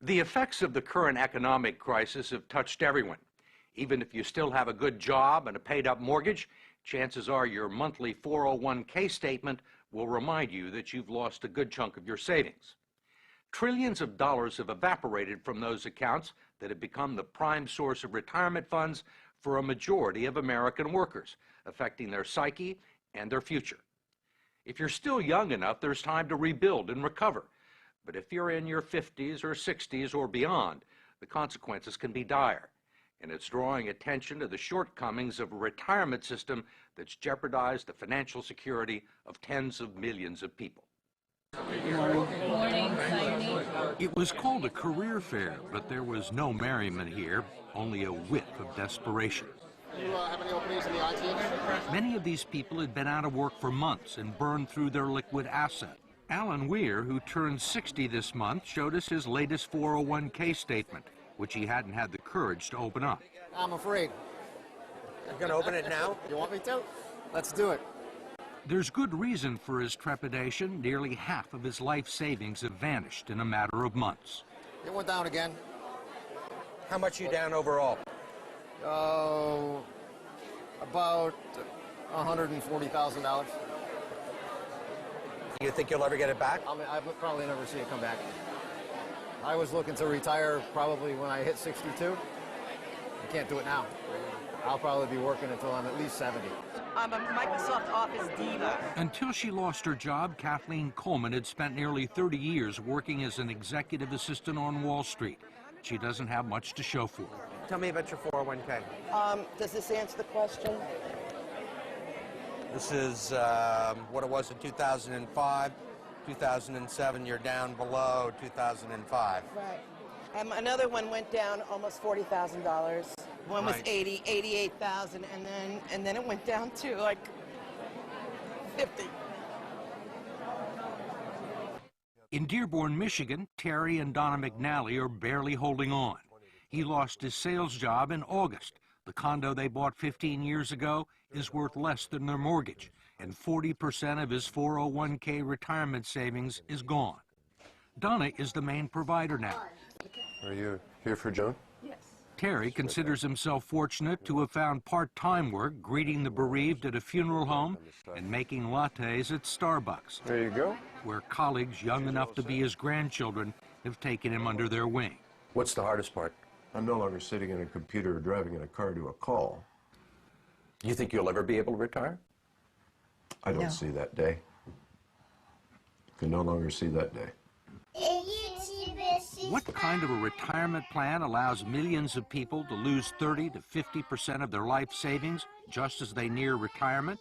The effects of the current economic crisis have touched everyone. Even if you still have a good job and a paid-up mortgage, chances are your monthly 401k statement will remind you that you've lost a good chunk of your savings. Trillions of dollars have evaporated from those accounts that have become the prime source of retirement funds for a majority of American workers, affecting their psyche and their future. If you're still young enough, there's time to rebuild and recover. But if you're in your 50s or 60s or beyond, the consequences can be dire. And it's drawing attention to the shortcomings of a retirement system that's jeopardized the financial security of tens of millions of people. Good morning. It was called a career fair, but there was no merriment here, only a whiff of desperation. Do you have any openings in the IT industry? Many of these people had been out of work for months and burned through their liquid asset. Alan Weir, who turned 60 this month, showed us his latest 401k statement, which he hadn't had the courage to open up. I'm afraid. You're going to open it now? You want me to? Let's do it. There's good reason for his trepidation. Nearly half of his life savings have vanished in a matter of months. It went down again. How much are you down overall? Oh, about $140,000. You think you'll ever get it back? I mean, I'll probably never see it come back. I was looking to retire probably when I hit 62. I can't do it now. I'll probably be working until I'm at least 70. I'm a Microsoft Office diva. Until she lost her job, Kathleen Coleman had spent nearly 30 years working as an executive assistant on Wall Street. She doesn't have much to show for it. Tell me about your 401k. Does this answer the question? This is what it was in 2005. 2007, you're down below 2005. Right. Another one went down almost $40,000. One was Right. 88,000, and then it went down to like 50. In Dearborn, Michigan, Terry and Donna McNally are barely holding on. He lost his sales job in August. The condo they bought 15 years ago is worth less than their mortgage, and 40% of his 401k retirement savings is gone. Donna is the main provider now. Are you here for Joan? Yes. Terry considers himself fortunate to have found part-time work greeting the bereaved at a funeral home and making lattes at Starbucks, There you go. where colleagues young enough to be his grandchildren have taken him under their wing. What's the hardest part? I'm no longer sitting in a computer or driving in a car to a call. Do you think you'll ever be able to retire? I don't see that day. Can no longer see that day. What kind of a retirement plan allows millions of people to lose 30 to 50% of their life savings just as they near retirement?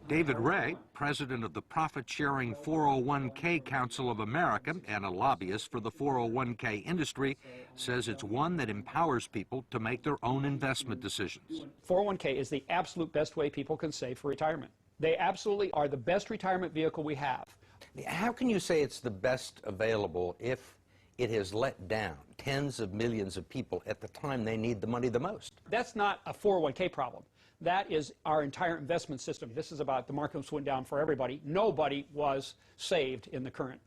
David Ray, president of the profit-sharing 401k Council of America and a lobbyist for the 401k industry, says it's one that empowers people to make their own investment decisions. 401k is the absolute best way people can save for retirement. They absolutely are the best retirement vehicle we have. How can you say it's the best available if it has let down tens of millions of people at the time they need the money the most? That's not a 401k problem. That is our entire investment system. This is about the markets went down for everybody. Nobody was saved in the current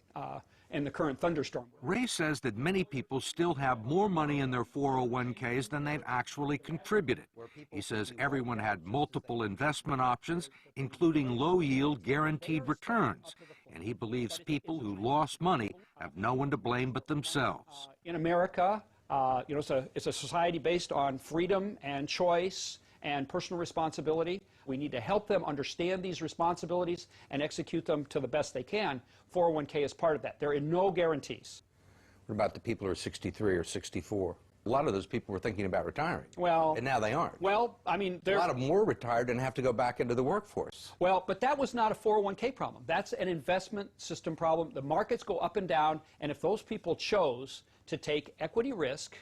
thunderstorm. Ray says that many people still have more money in their 401ks than they've actually contributed. He says everyone had multiple investment options, including low-yield guaranteed returns, and he believes people who lost money have no one to blame but themselves. In America, it's a society based on freedom and choice and personal responsibility. We need to help them understand these responsibilities and execute them to the best they can. 401k is part of that. There are no guarantees. What about the people who are 63 or 64? A lot of those people were thinking about retiring. Well, and now they aren't. Well, I mean, a lot of them were retired and have to go back into the workforce. Well, but that was not a 401k problem. That's an investment system problem. The markets go up and down, and if those people chose to take equity risk,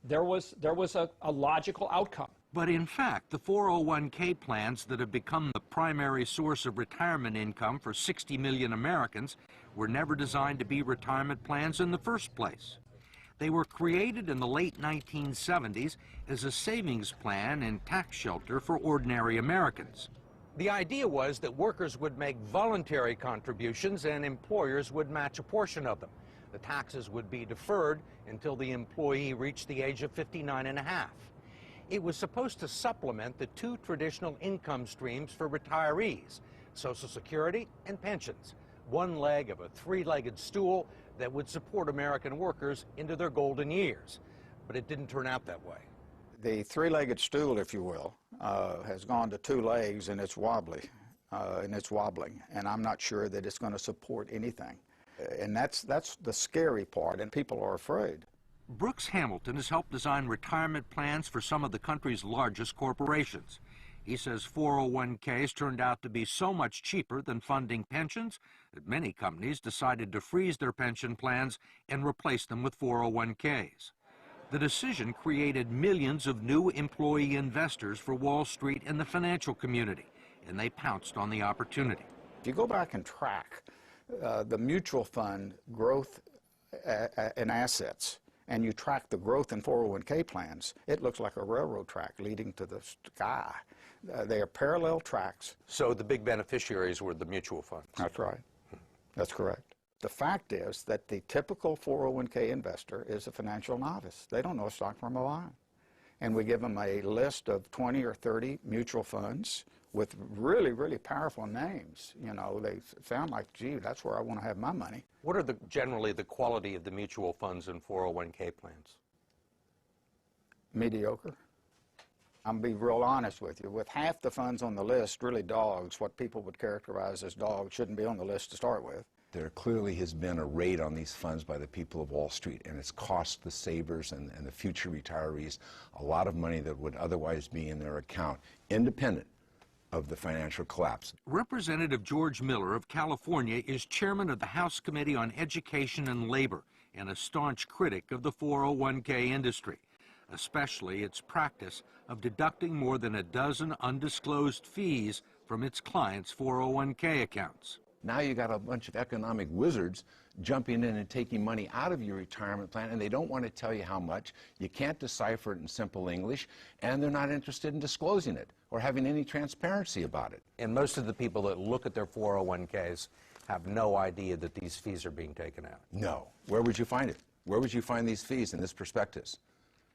there was a logical outcome. But in fact, the 401k plans that have become the primary source of retirement income for 60 million Americans were never designed to be retirement plans in the first place. They were created in the late 1970s as a savings plan and tax shelter for ordinary Americans. The idea was that workers would make voluntary contributions and employers would match a portion of them. The taxes would be deferred until the employee reached the age of 59 and a half. It was supposed to supplement the two traditional income streams for retirees, Social Security and pensions, one leg of a three-legged stool that would support American workers into their golden years. But it didn't turn out that way. The three-legged stool, if you will, has gone to two legs, and it's wobbly, and it's wobbling, and I'm not sure that it's going to support anything. And that's the scary part, and people are afraid. Brooks Hamilton has helped design retirement plans for some of the country's largest corporations. He says 401ks turned out to be so much cheaper than funding pensions that many companies decided to freeze their pension plans and replace them with 401ks. The decision created millions of new employee investors for Wall Street and the financial community, and they pounced on the opportunity. If you go back and track the mutual fund growth in assets, and you track the growth in 401k plans, it looks like a railroad track leading to the sky. They are parallel tracks. So the big beneficiaries were the mutual funds. That's right. That's correct. The fact is that the typical 401k investor is a financial novice. They don't know a stock from a line. And we give them a list of 20 or 30 mutual funds with really, really powerful names. You know, they sound like, gee, that's where I want to have my money. What are generally the quality of the mutual funds and 401k plans? Mediocre. I'm going to be real honest with you. With half the funds on the list, really dogs, what people would characterize as dogs, shouldn't be on the list to start with. There clearly has been a raid on these funds by the people of Wall Street, and it's cost the savers and the future retirees a lot of money that would otherwise be in their account, independent of the financial collapse. Representative George Miller of California is chairman of the House Committee on Education and Labor and a staunch critic of the 401k industry, especially its practice of deducting more than a dozen undisclosed fees from its clients' 401k accounts. Now you got a bunch of economic wizards jumping in and taking money out of your retirement plan, and they don't want to tell you how much. You can't decipher it in simple English, and they're not interested in disclosing it or having any transparency about it. And most of the people that look at their 401ks have no idea that these fees are being taken out. No. Where would you find it? Where would you find these fees in this prospectus?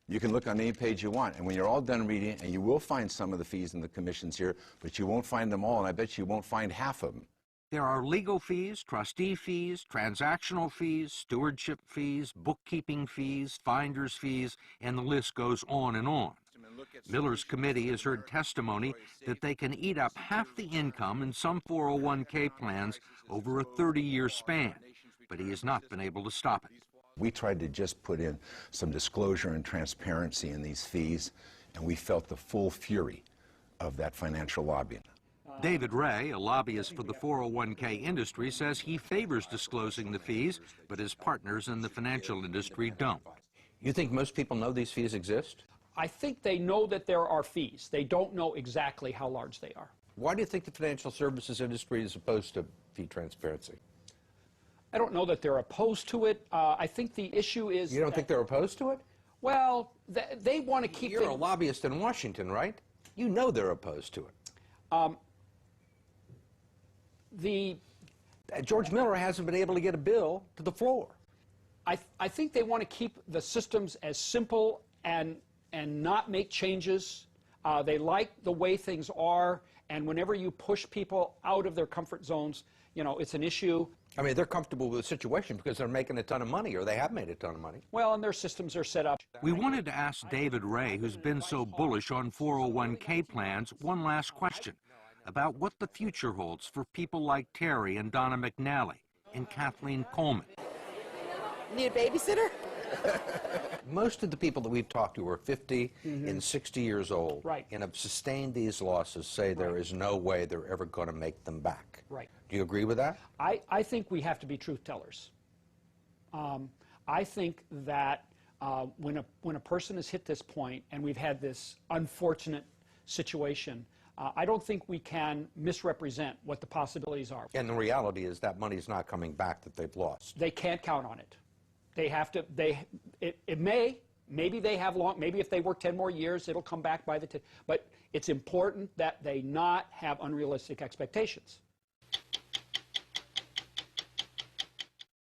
You can look on any page you want, and when you're all done reading it, and you will find some of the fees and the commissions here, but you won't find them all, and I bet you won't find half of them. There are legal fees, trustee fees, transactional fees, stewardship fees, bookkeeping fees, finder's fees, and the list goes on and on. Miller's committee has heard testimony that they can eat up half the income in some 401k plans over a 30-year span, but he has not been able to stop it. We tried to just put in some disclosure and transparency in these fees, and we felt the full fury of that financial lobbying. David Ray, a lobbyist for the 401k industry, says he favors disclosing the fees, but his partners in the financial industry don't. You think most people know these fees exist? I think they know that there are fees. They don't know exactly how large they are. Why do you think the financial services industry is opposed to fee transparency? I don't know that they're opposed to it. I think the issue is... You don't think they're opposed to it? Well, they want to keep You're a lobbyist in Washington, right? You know they're opposed to it. George Miller hasn't been able to get a bill to the floor. I think they want to keep the systems as simple and not make changes. They like the way things are, and whenever you push people out of their comfort zones, you know, it's an issue. I mean, they're comfortable with the situation because they're making a ton of money, or they have made a ton of money. Well, and their systems are set up. We wanted to ask David Ray, who's been so bullish on 401k plans, one last question about what the future holds for people like Terry and Donna McNally and Kathleen Coleman. Need a babysitter? Most of the people that we've talked to are 50 and 60 years old, Right. and have sustained these losses, say there is no way they're ever going to make them back. Right. Do you agree with that? I think we have to be truth tellers. I think that when a person has hit this point and we've had this unfortunate situation, I don't think we can misrepresent what the possibilities are. And the reality is that money's not coming back that they've lost. They can't count on it. They have to, maybe they have maybe if they work 10 more years, it'll come back by the 10, but it's important that they not have unrealistic expectations.